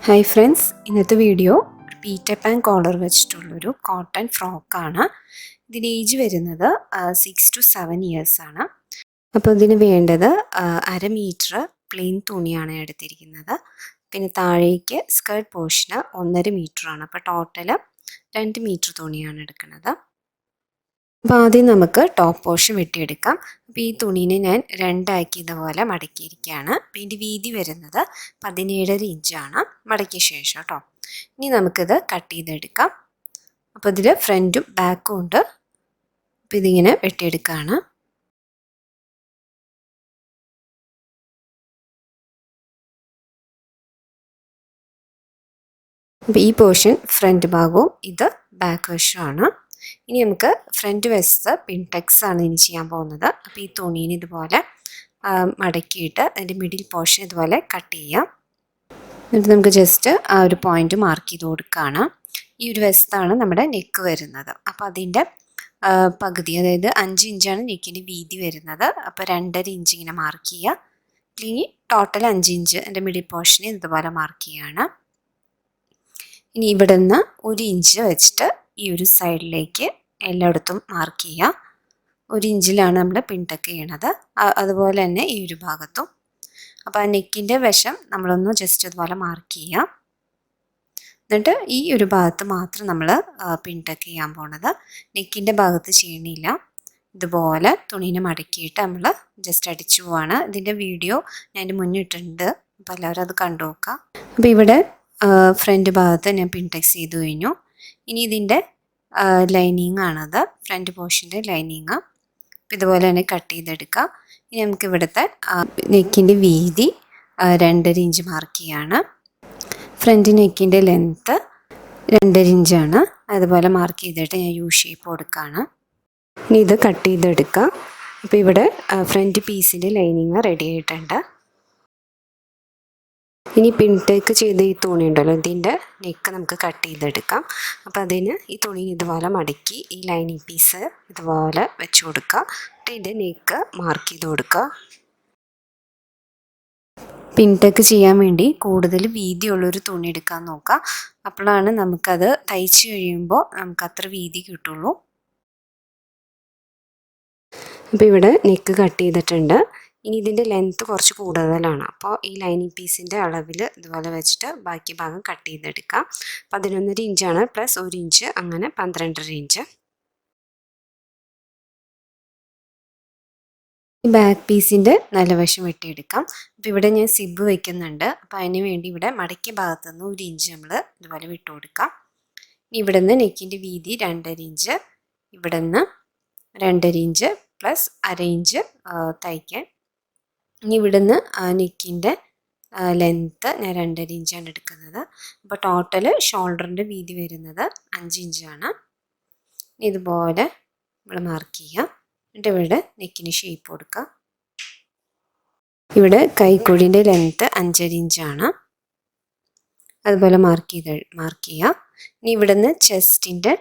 Hi friends, ഇന്നത്തെ video Peter Pan collar വെച്ചിട്ടുള്ളൊരു cotton ഫ്രോക്കാണ്. ഇതിന് ഏജ് വരുന്നത് 6 to 7 ഇയേഴ്സ് ആണ്. അപ്പോൾ ഇതിന് വേണ്ടത് 1/2 മീറ്റർ പ്ലെയിൻ തുണിയാണ് എടുത്തിരിക്കുന്നത്. പിന്നെ താഴേക്ക് സ്കേർട്ട് പോർഷന് 1.5 മീറ്ററാണ്. അപ്പോൾ ടോട്ടൽ 2 മീറ്റർ തുണിയാണ് എടുക്കുന്നത്. അപ്പോൾ ആദ്യം നമുക്ക് ടോപ്പ് പോർഷൻ വെട്ടിയെടുക്കാം. അപ്പോൾ ഈ തുണീനെ ഞാൻ രണ്ടാക്കി ഇതുപോലെ മടക്കിയിരിക്കുകയാണ്. അപ്പോൾ ഇതിൻ്റെ വീതി വരുന്നത് 17.5 ഇഞ്ചാണ് മടക്കിയ ശേഷം കേട്ടോ. ഇനി നമുക്കിത് കട്ട് ചെയ്തെടുക്കാം. അപ്പോൾ ഇതിൽ ഫ്രണ്ടും ബാക്കും ഉണ്ട്. അപ്പോൾ ഇതിങ്ങനെ വെട്ടിയെടുക്കുകയാണ്. അപ്പോൾ ഈ പോർഷൻ ഫ്രണ്ട് ഭാഗവും ഇത് ബാക്ക് വശമാണ്. ഇനി നമുക്ക് ഫ്രണ്ട് വശത്ത് പിൻടെക്സ് ആണ് ഇനി ചെയ്യാൻ പോകുന്നത്. അപ്പോൾ ഈ തുണീനെ ഇതുപോലെ മടക്കിയിട്ട് അതിൻ്റെ മിഡിൽ പോർഷൻ ഇതുപോലെ കട്ട് ചെയ്യാം. എന്നിട്ട് നമുക്ക് ജസ്റ്റ് ആ ഒരു പോയിന്റ് മാർക്ക് ചെയ്ത് കൊടുക്കുകയാണ്. ഈ ഒരു വശത്താണ് നമ്മുടെ നെക്ക് വരുന്നത്. അപ്പോൾ അതിൻ്റെ പകുതി, അതായത് 5 ഇഞ്ചാണ് നെക്കിൻ്റെ വീതി വരുന്നത്. അപ്പോൾ 2.5 ഇഞ്ച് ഇങ്ങനെ മാർക്ക് ചെയ്യുക. ഇനി ടോട്ടൽ 5 ഇഞ്ച് എൻ്റെ മിഡിൽ പോർഷന് ഇതുപോലെ മാർക്ക് ചെയ്യുകയാണ്. ഇനി ഇവിടെ നിന്ന് 1 ഇഞ്ച് വെച്ചിട്ട് ഈ ഒരു സൈഡിലേക്ക് എല്ലായിടത്തും മാർക്ക് ചെയ്യുക. 1 ഇഞ്ചിലാണ് നമ്മൾ പിൻടെക്ക് ചെയ്യണത്. അതുപോലെ തന്നെ ഈ ഒരു ഭാഗത്തും. അപ്പോൾ ആ നെക്കിൻ്റെ വശം നമ്മളൊന്ന് ജസ്റ്റ് അതുപോലെ മാർക്ക് ചെയ്യുക. എന്നിട്ട് ഈ ഒരു ഭാഗത്ത് മാത്രം നമ്മൾ പിൻടെക്ക് ചെയ്യാൻ പോണത്. നെക്കിൻ്റെ ഭാഗത്ത് ചെയ്യണില്ല. ഇതുപോലെ തുണീനെ മടക്കിയിട്ട് നമ്മൾ ജസ്റ്റ് അടിച്ചു പോവാണ്. ഇതിൻ്റെ വീഡിയോ ഞാൻ മുന്നിട്ടുണ്ട്. അപ്പോൾ എല്ലാവരും അത് കണ്ടു നോക്കാം. അപ്പോൾ ഇവിടെ ഫ്രണ്ട് ഭാഗത്ത് ഞാൻ പിൻടെക്സ് ചെയ്ത് കഴിഞ്ഞു. ഇനി ഇതിൻ്റെ ലൈനിങ് ആണത്, ഫ്രണ്ട് പോർഷൻ്റെ ലൈനിങ്. ഇതുപോലെ തന്നെ കട്ട് ചെയ്തെടുക്കുക. ഇനി നമുക്ക് ഇവിടുത്തെ നെക്കിൻ്റെ വീതി 2.5 ഇഞ്ച് മാർക്ക് ചെയ്യാണ്. ഫ്രണ്ട് നെക്കിൻ്റെ ലെങ്ത്ത് 2.5 ഇഞ്ചാണ്. അതുപോലെ മാർക്ക് ചെയ്തിട്ട് ഞാൻ യു ഷേപ്പ് കൊടുക്കുകയാണ്. ഇനി ഇത് കട്ട് ചെയ്തെടുക്കുക. അപ്പോൾ ഇവിടെ ഫ്രണ്ട് പീസിൻ്റെ ലൈനിങ് റെഡി ആയിട്ടുണ്ട്. ഇനി പിൻടേക്ക് ചെയ്ത ഈ തുണി ഉണ്ടല്ലോ, ഇതിൻ്റെ നെക്ക് നമുക്ക് കട്ട് ചെയ്തെടുക്കാം. അപ്പോൾ അതിന് ഈ തുണി ഇതുപോലെ മടക്കി ഈ ലൈനിങ് പീസ് ഇതുപോലെ വെച്ച് കൊടുക്കുക. എന്നിട്ട് ഇതിൻ്റെ നെക്ക് മാർക്ക് ചെയ്ത് കൊടുക്കുക. പിൻടേക്ക് ചെയ്യാൻ വേണ്ടി കൂടുതൽ വീതിയുള്ളൊരു തുണി എടുക്കാൻ നോക്കുക. അപ്പോഴാണ് നമുക്കത് തയ്ച്ച് കഴിയുമ്പോൾ നമുക്ക് അത്ര വീതി കിട്ടുള്ളൂ. അപ്പോൾ ഇവിടെ നെക്ക് കട്ട് ചെയ്തിട്ടുണ്ട്. ഇനി ഇതിൻ്റെ ലെങ്ത്ത് കുറച്ച് കൂടുതലാണ്. അപ്പോൾ ഈ ലൈനിങ് പീസിൻ്റെ അളവിൽ ഇതുപോലെ വെച്ചിട്ട് ബാക്കി ഭാഗം കട്ട് ചെയ്തെടുക്കാം. 11.5 ഇഞ്ചാണ് പ്ലസ് 1 ഇഞ്ച്, അങ്ങനെ 12.5 ഇഞ്ച്. ഈ ബാക്ക് പീസിൻ്റെ നല്ല വശം വെട്ടിയെടുക്കാം. അപ്പോൾ ഇവിടെ ഞാൻ സിബ് വയ്ക്കുന്നുണ്ട്. അപ്പോൾ അതിന് വേണ്ടി ഇവിടെ മടക്കിയ ഭാഗത്തു നിന്ന് 1 ഇഞ്ച് നമ്മൾ ഇതുപോലെ വിട്ടു കൊടുക്കാം. ഇവിടെ നിന്ന് നെക്കിൻ്റെ വീതി 2.5 ഇഞ്ച്, ഇവിടെ നിന്ന് 2.5 ഇഞ്ച് പ്ലസ് 1/2 ഇഞ്ച് തയ്ക്കാൻ. ഇനി ഇവിടുന്ന് നെക്കിൻ്റെ ലെങ്ത്ത് ഞാൻ 2.5 ഇഞ്ചാണ് എടുക്കുന്നത്. അപ്പോൾ ടോട്ടൽ ഷോൾഡറിൻ്റെ വീതി വരുന്നത് 5 ഇഞ്ചാണ്. ഇതുപോലെ നമ്മൾ മാർക്ക് ചെയ്യുക. എന്നിട്ട് ഇവിടെ നെക്കിന് ഷേപ്പ് കൊടുക്കുക. ഇവിടെ കൈക്കുഴിൻ്റെ ലെങ്ത്ത് 5.5 ഇഞ്ചാണ്. അതുപോലെ മാർക്ക് ചെയ്യുക. ഇനി ഇവിടുന്ന് ചെസ്റ്റിൻ്റെ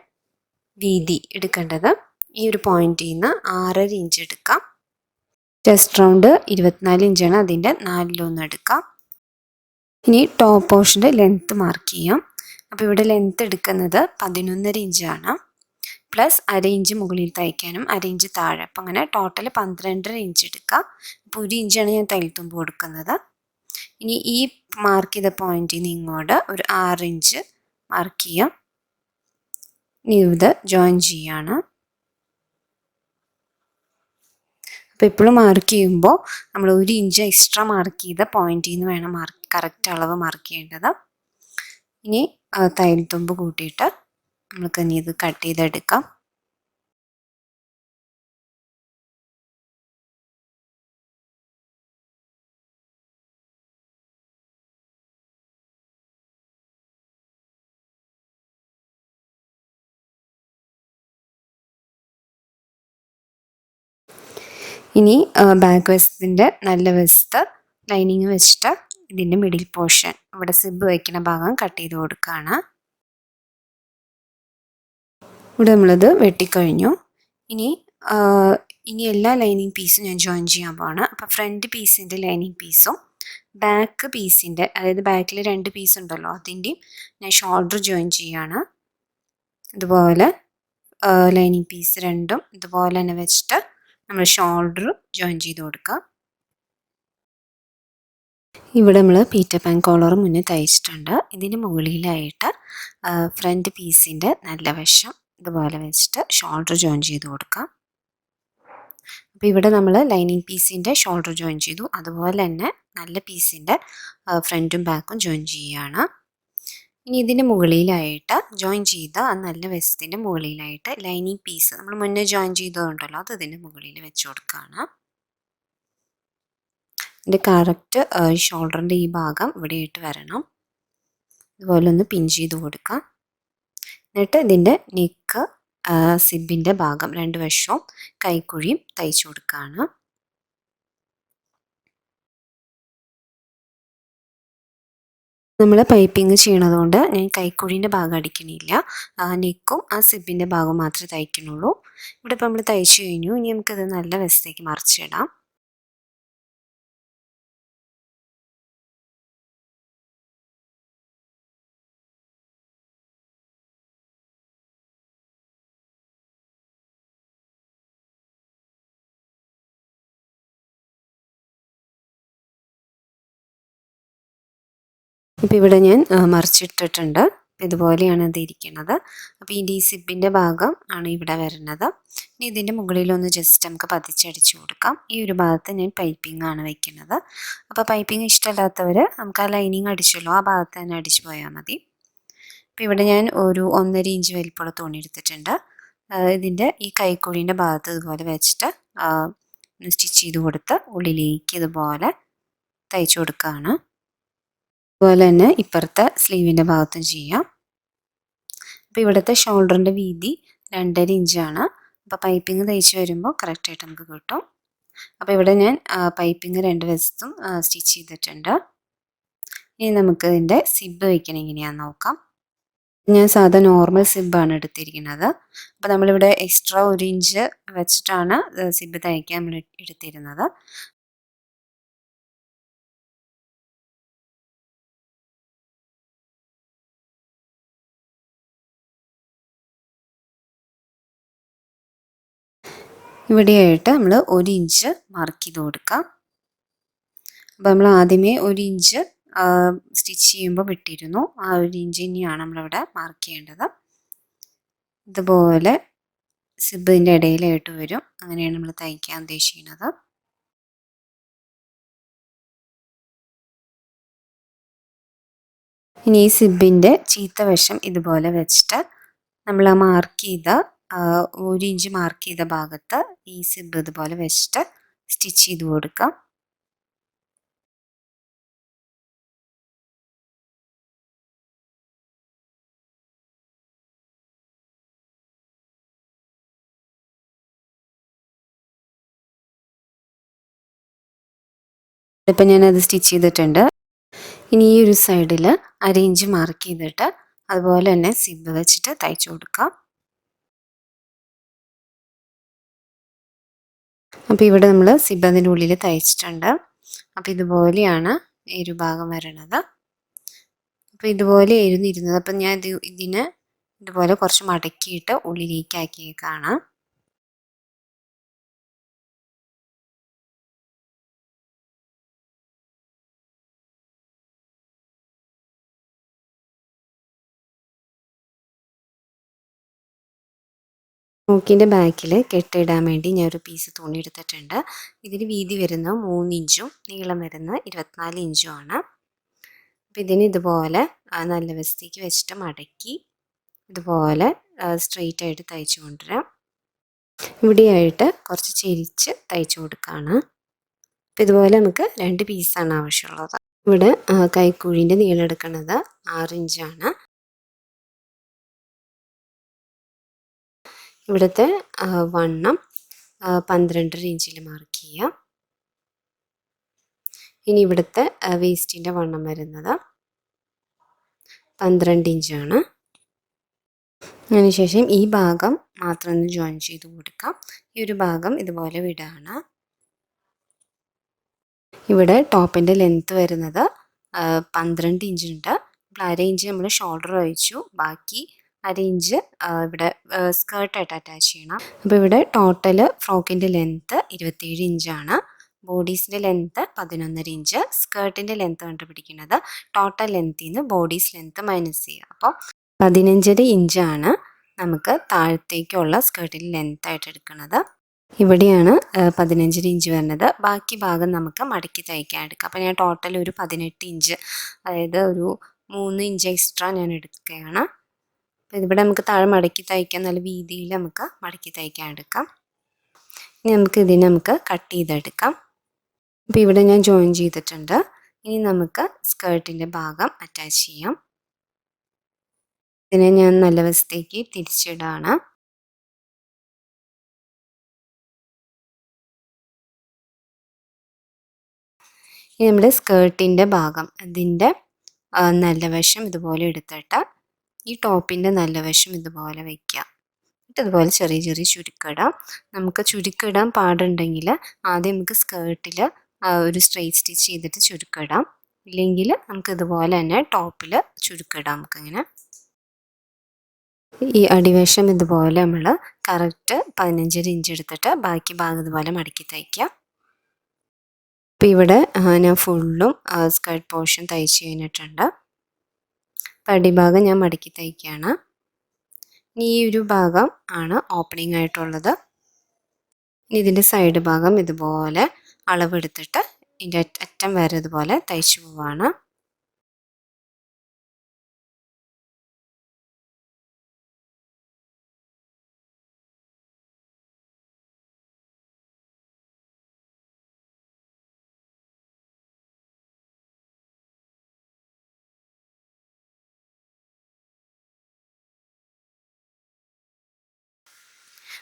വീതി എടുക്കേണ്ടത് ഈ ഒരു പോയിന്റിൽ നിന്ന് 6.5 ഇഞ്ച് എടുക്കാം. ചെസ്റ്റ് റൗണ്ട് 24 ഇഞ്ചാണ്, അതിൻ്റെ 4/1 എടുക്കാം. ഇനി ടോപ്പ് പോർഷൻ്റെ ലെങ്ത്ത് മാർക്ക് ചെയ്യാം. അപ്പോൾ ഇവിടെ ലെങ്ത്ത് എടുക്കുന്നത് 11.5 ഇഞ്ചാണ്. പ്ലസ് 1/2 ഇഞ്ച് മുകളിൽ തയ്ക്കാനും 1/2 ഇഞ്ച് താഴെ. അപ്പം അങ്ങനെ ടോട്ടൽ 12.5 ഇഞ്ച് എടുക്കാം. അപ്പോൾ 1 ഇഞ്ചാണ് ഞാൻ തയ്യൽത്തുമ്പ് കൊടുക്കുന്നത്. ഇനി ഈ മാർക്ക് ചെയ്ത പോയിന്റിൽ നിന്ന് ഇങ്ങോട്ട് ഒരു 6 ഇഞ്ച് മാർക്ക് ചെയ്യാം. ഇനി ഇത് ജോയിൻ ചെയ്യാണ്. അപ്പോൾ എപ്പോഴും മാർക്ക് ചെയ്യുമ്പോൾ നമ്മൾ 1 ഇഞ്ച് എക്സ്ട്രാ മാർക്ക് ചെയ്ത പോയിന്റിൽ നിന്ന് വേണം കറക്റ്റ് അളവ് മാർക്ക് ചെയ്യേണ്ടത്. ഇനി തയ്യൽ തുമ്പ് കൂട്ടിയിട്ട് നമുക്ക് ഇനി ഇത് കട്ട് ചെയ്തെടുക്കാം. ഇനി ബാക്ക് വശത്തിൻ്റെ നല്ല വശത്ത് ലൈനിങ് വെച്ചിട്ട് ഇതിൻ്റെ മിഡിൽ പോർഷൻ ഇവിടെ സിബ് വയ്ക്കുന്ന ഭാഗം കട്ട് ചെയ്ത് കൊടുക്കുകയാണ്. ഇവിടെ നമ്മളിത് വെട്ടിക്കഴിഞ്ഞു. ഇനി എല്ലാ ലൈനിങ് പീസും ഞാൻ ജോയിൻ ചെയ്യാൻ പോവാണ്. അപ്പോൾ ഫ്രണ്ട് പീസിൻ്റെ ലൈനിങ് പീസും ബാക്ക് പീസിൻ്റെ, അതായത് ബാക്കിൽ 2 പീസ് ഉണ്ടല്ലോ, അതിൻ്റെയും ഞാൻ ഷോൾഡർ ജോയിൻ ചെയ്യുകയാണ്. ഇതുപോലെ ലൈനിങ് പീസ് രണ്ടും ഇതുപോലെ തന്നെ വെച്ചിട്ട് നമ്മൾ ഷോൾഡർ ജോയിൻ ചെയ്ത് കൊടുക്കുക. ഇവിടെ നമ്മൾ പീറ്റർ പാൻ കോളർ മുന്നേ തയ്ച്ചിട്ടുണ്ട്. ഇതിന് മുകളിലായിട്ട് ഫ്രണ്ട് പീസിൻ്റെ നല്ല വശം ഇതുപോലെ വെച്ചിട്ട് ഷോൾഡർ ജോയിൻ ചെയ്ത് കൊടുക്കാം. അപ്പോൾ ഇവിടെ നമ്മൾ ലൈനിങ് പീസിൻ്റെ ഷോൾഡർ ജോയിൻ ചെയ്തു, അതുപോലെ തന്നെ നല്ല പീസിൻ്റെ ഫ്രണ്ടും ബാക്കും ജോയിൻ ചെയ്യുകയാണ്. ഇനി ഇതിൻ്റെ മുകളിലായിട്ട് ജോയിൻ ചെയ്ത ആ നല്ല വശത്തിൻ്റെ മുകളിലായിട്ട് ലൈനിങ് പീസ് നമ്മൾ മുന്നേ ജോയിൻ ചെയ്തതുണ്ടല്ലോ, അത് ഇതിൻ്റെ മുകളിൽ വെച്ച് കൊടുക്കുകയാണ്. ഇതിൻ്റെ കറക്റ്റ് ഷോൾഡറിൻ്റെ ഈ ഭാഗം ഇവിടെയായിട്ട് വരണം. ഇതുപോലെ ഒന്ന് പിൻ ചെയ്ത് കൊടുക്കാം. എന്നിട്ട് ഇതിൻ്റെ നെക്ക്, സിബിൻ്റെ ഭാഗം 2 വശവും കൈക്കുഴിയും തയ്ച്ചു കൊടുക്കുകയാണ്. നമ്മൾ പൈപ്പിംഗ് ചെയ്യണതുകൊണ്ട് ഞാൻ കൈക്കുഴീൻ്റെ ഭാഗം അടിക്കണില്ല. നെക്കും ആ സിബിൻ്റെ ഭാഗവും മാത്രമേ തയ്ക്കണുള്ളൂ. ഇവിടെ ഇപ്പോൾ നമ്മൾ തയ്ച്ചു കഴിഞ്ഞു. ഇനി നമുക്കിത് നല്ല വശത്തേക്ക് മറിച്ചിടാം. ഇപ്പോൾ ഇവിടെ ഞാൻ മറിച്ചിട്ടിട്ടുണ്ട്. ഇതുപോലെയാണ് ഇത് ഇരിക്കുന്നത്. അപ്പോൾ ഈ സിബിൻ്റെ ഭാഗം ആണ് ഇവിടെ വരുന്നത്. ഇനി ഇതിൻ്റെ മുകളിലൊന്ന് ജസ്റ്റ് നമുക്ക് പതിച്ചടിച്ചു കൊടുക്കാം. ഈ ഒരു ഭാഗത്ത് ഞാൻ പൈപ്പിംഗ് ആണ് വയ്ക്കുന്നത്. അപ്പോൾ പൈപ്പിംഗ് ഇഷ്ടമല്ലാത്തവർ നമുക്ക് ആ ലൈനിങ് അടിച്ചല്ലോ, ആ ഭാഗത്ത് തന്നെ അടിച്ചു പോയാൽ മതി. അപ്പോൾ ഇവിടെ ഞാൻ ഒരു 1.5 ഇഞ്ച് വലിപ്പമുള്ള തുണി എടുത്തിട്ടുണ്ട്. ഇതിൻ്റെ ഈ കൈക്കുഴീൻ്റെ ഭാഗത്ത് ഇതുപോലെ വെച്ചിട്ട് സ്റ്റിച്ച് ചെയ്ത് കൊടുത്ത് ഉള്ളിലേക്ക് ഇതുപോലെ തയ്ച്ചു കൊടുക്കുകയാണ്. അതുപോലെ തന്നെ ഇപ്പുറത്തെ സ്ലീവിൻ്റെ ഭാഗത്തും ചെയ്യാം. അപ്പോൾ ഇവിടുത്തെ ഷോൾഡറിൻ്റെ വീതി 2.5 ഇഞ്ചാണ്. അപ്പോൾ പൈപ്പിംഗ് തയ്ച്ച് വരുമ്പോൾ കറക്റ്റായിട്ട് നമുക്ക് കിട്ടും. അപ്പോൾ ഇവിടെ ഞാൻ പൈപ്പിംഗ് 2 വശത്തും സ്റ്റിച്ച് ചെയ്തിട്ടുണ്ട്. ഇനി നമുക്ക് ഇതിൻ്റെ സിബ് വയ്ക്കണം എങ്ങനെയാണെന്ന് നോക്കാം. ഞാൻ സാധാ നോർമൽ സിബാണ് എടുത്തിരിക്കുന്നത്. അപ്പോൾ നമ്മളിവിടെ എക്സ്ട്രാ 1 ഇഞ്ച് വെച്ചിട്ടാണ് സിബ് തയ്ക്കാൻ നമ്മൾ എടുത്തിരുന്നത്. ഇവിടെയായിട്ട് നമ്മൾ 1 ഇഞ്ച് മാർക്ക് ചെയ്ത് കൊടുക്കാം. അപ്പോൾ നമ്മൾ ആദ്യമേ 1 ഇഞ്ച് സ്റ്റിച്ച് ചെയ്യുമ്പോൾ വിട്ടിരുന്നു. ആ 1 ഇഞ്ച് ഇനിയാണ് നമ്മളിവിടെ മാർക്ക് ചെയ്യേണ്ടത്. ഇതുപോലെ സിബിൻ്റെ ഇടയിലായിട്ട് വരും. അങ്ങനെയാണ് നമ്മൾ തയ്ക്കാൻ ഉദ്ദേശിക്കുന്നത്. ഇനി ഈ സിബിൻ്റെ ചീത്ത വശം ഇതുപോലെ വെച്ചിട്ട് നമ്മൾ ആ മാർക്ക് ചെയ്ത 1 ഇഞ്ച് മാർക്ക് ചെയ്ത ഭാഗത്ത് ഈ സിബ് ഇതുപോലെ വെച്ചിട്ട് സ്റ്റിച്ച് ചെയ്ത് കൊടുക്കാം. ഇപ്പം ഞാനത് സ്റ്റിച്ച് ചെയ്തിട്ടുണ്ട്. ഇനി ഈ ഒരു സൈഡിൽ 1/2 ഇഞ്ച് മാർക്ക് ചെയ്തിട്ട് അതുപോലെ തന്നെ സിബ് വെച്ചിട്ട് തയ്ച്ചു കൊടുക്കാം. അപ്പോൾ ഇവിടെ നമ്മൾ സിബ് അതിൻ്റെ ഉള്ളിൽ തയ്ച്ചിട്ടുണ്ട്. അപ്പോൾ ഇതുപോലെയാണ് ഈ ഒരു ഭാഗം വരണത്. അപ്പോൾ ഇതുപോലെ ആയിരുന്നു ഇരുന്നത്. അപ്പം ഞാൻ ഇതിന് ഇതുപോലെ കുറച്ച് മടക്കിയിട്ട് ഉള്ളിലേക്ക് ആക്കിയേക്കാണ്. ഫ്രോക്കിൻ്റെ ബാക്കിൽ കെട്ടിടാൻ വേണ്ടി ഞാൻ ഒരു പീസ് തുണി എടുത്തിട്ടുണ്ട്. ഇതിന് വീതി വരുന്നത് 3 ഇഞ്ചും നീളം വരുന്നത് 24 ഇഞ്ചും ആണ്. അപ്പോൾ ഇതിന് ഇതുപോലെ നല്ല വശത്തേക്ക് വെച്ചിട്ട് മടക്കി ഇതുപോലെ സ്ട്രെയിറ്റ് ആയിട്ട് തയ്ച്ചു കൊണ്ടുവരാം. ഇവിടെയായിട്ട് കുറച്ച് ചെരിച്ച് തയ്ച്ചു കൊടുക്കുകയാണ്. അപ്പോൾ ഇതുപോലെ നമുക്ക് 2 പീസാണ് ആവശ്യമുള്ളത്. ഇവിടെ കൈക്കുഴീൻ്റെ നീളം എടുക്കുന്നത് 6 ഇഞ്ചാണ്. ഇവിടുത്തെ വണ്ണം 12.5 ഇഞ്ചിൽ മാർക്ക് ചെയ്യാം. ഇനി ഇവിടുത്തെ വേസ്റ്റിൻ്റെ വണ്ണം വരുന്നത് 12 ഇഞ്ചാണ്. അതിനുശേഷം ഈ ഭാഗം മാത്രം ഒന്ന് ജോയിൻ ചെയ്ത് കൊടുക്കാം. ഈ ഒരു ഭാഗം ഇതുപോലെ വിടാണ്. ഇവിടെ ടോപ്പിൻ്റെ ലെങ്ത്ത് വരുന്നത് 12 ഇഞ്ച് ഉണ്ട്. അപ്പോൾ അര ഇഞ്ച് നമ്മൾ ഷോൾഡർ വെച്ചു, ബാക്കി അര ഇഞ്ച് ഇവിടെ സ്കേർട്ടായിട്ട് അറ്റാച്ച് ചെയ്യണം. അപ്പോൾ ഇവിടെ ടോട്ടൽ ഫ്രോക്കിൻ്റെ ലെങ്ത്ത് 27 ഇഞ്ചാണ്. ബോഡീസിൻ്റെ ലെങ്ത്ത് 11.5 ഇഞ്ച്. സ്കേർട്ടിൻ്റെ ലെങ്ത്ത് കണ്ടുപിടിക്കുന്നത് ടോട്ടൽ ലെങ്ത്തിൽ നിന്ന് ബോഡീസ് ലെങ്ത്ത് മൈനസ് ചെയ്യുക. അപ്പോൾ 15.5 ഇഞ്ചാണ് നമുക്ക് താഴത്തേക്കുള്ള സ്കേർട്ടിൻ്റെ ലെങ്ത്തായിട്ട് എടുക്കുന്നത്. ഇവിടെയാണ് 15 ഇഞ്ച് വരുന്നത്. ബാക്കി ഭാഗം നമുക്ക് മടക്കി തയ്ക്കാൻ എടുക്കാം. അപ്പോൾ ഞാൻ ടോട്ടൽ ഒരു 18 ഇഞ്ച്, അതായത് ഒരു 3 ഇഞ്ച് എക്സ്ട്രാ ഞാൻ എടുക്കുകയാണ്. അപ്പോൾ ഇവിടെ നമുക്ക് താഴെ മടക്കി തയ്ക്കാൻ നല്ല വീതിയിൽ നമുക്ക് മടക്കി തയ്ക്കാൻ എടുക്കാം. ഇനി നമുക്ക് കട്ട് ചെയ്തെടുക്കാം. അപ്പോൾ ഇവിടെ ഞാൻ ജോയിൻ ചെയ്തിട്ടുണ്ട്. ഇനി നമുക്ക് സ്കേർട്ടിൻ്റെ ഭാഗം അറ്റാച്ച് ചെയ്യാം. ഇതിനെ ഞാൻ നല്ല വശത്തേക്ക് തിരിച്ചിടാണ്. ഇനി നമ്മുടെ സ്കേർട്ടിൻ്റെ ഭാഗം, അതിൻ്റെ നല്ല വശം ഇതുപോലെ എടുത്തിട്ട് ഈ ടോപ്പിൻ്റെ നല്ല വശം ഇതുപോലെ വയ്ക്കുക. എന്നിട്ട് ഇതുപോലെ ചെറിയ ചെറിയ ചുരുക്കിടാം. നമുക്ക് ചുരുക്കിടാൻ പാടുണ്ടെങ്കിൽ ആദ്യം നമുക്ക് സ്കേർട്ടിൽ ഒരു സ്ട്രെയിറ്റ് സ്റ്റിച്ച് ചെയ്തിട്ട് ചുരുക്കിടാം. ഇല്ലെങ്കിൽ നമുക്ക് ഇതുപോലെ തന്നെ ടോപ്പിൽ ചുരുക്കിടാം. നമുക്കിങ്ങനെ ഈ അടിവശം ഇതുപോലെ നമ്മൾ കറക്റ്റ് 15 ഇഞ്ച് എടുത്തിട്ട് ബാക്കി ഭാഗം ഇതുപോലെ മടക്കി തയ്ക്കാം. അപ്പോൾ ഇവിടെ ഞാൻ ഫുള്ളും സ്കേർട്ട് പോർഷൻ തയ്ച്ച് കഴിഞ്ഞിട്ടുണ്ട്. അപ്പോൾ അടിഭാഗം ഞാൻ മടക്കി തയ്ക്കുകയാണ്. ഇനി ഈ ഒരു ഭാഗം ആണ് ഓപ്പണിംഗ് ആയിട്ടുള്ളത്. ഇനി ഇതിൻ്റെ സൈഡ് ഭാഗം ഇതുപോലെ അളവെടുത്തിട്ട് ഇതിൻ്റെ അറ്റം വരെ ഇതുപോലെ തയ്ച്ചു പോവാണ്.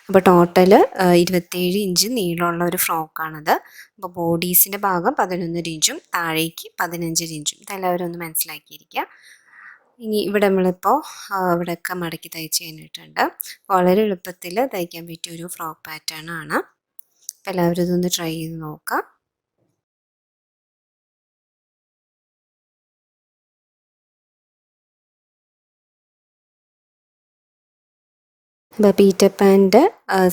അപ്പോൾ ടോട്ടൽ 27 ഇഞ്ച് നീളമുള്ള ഒരു ഫ്രോക്കാണത്. അപ്പോൾ ബോഡീസിൻ്റെ ഭാഗം 11 ഇഞ്ചും താഴേക്ക് 15 ഇഞ്ചും. ഇതെല്ലാവരും ഒന്ന് മനസ്സിലാക്കിയിരിക്കുക. ഇനി ഇവിടെ നമ്മളിപ്പോൾ ഇവിടെയൊക്കെ മടക്കി തയ്ച്ച് കഴിഞ്ഞിട്ടുണ്ട്. വളരെ എളുപ്പത്തിൽ തയ്ക്കാൻ പറ്റിയ ഒരു ഫ്രോക്ക് പാറ്റേൺ ആണ്. അപ്പോൾ എല്ലാവരും ഇതൊന്ന് ട്രൈ ചെയ്ത് നോക്കാം. അപ്പോൾ പീറ്റർ പാൻ്റെ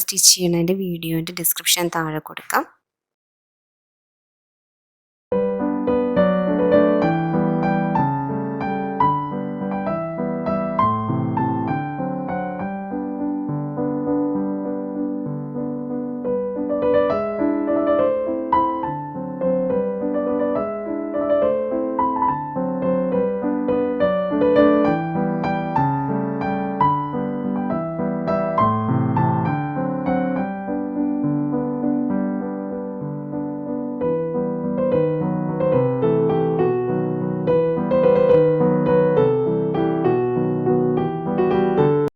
സ്റ്റിച്ച് ചെയ്യണതിൻ്റെ വീഡിയോൻ്റെ ഡിസ്ക്രിപ്ഷൻ താഴെ കൊടുക്കാം.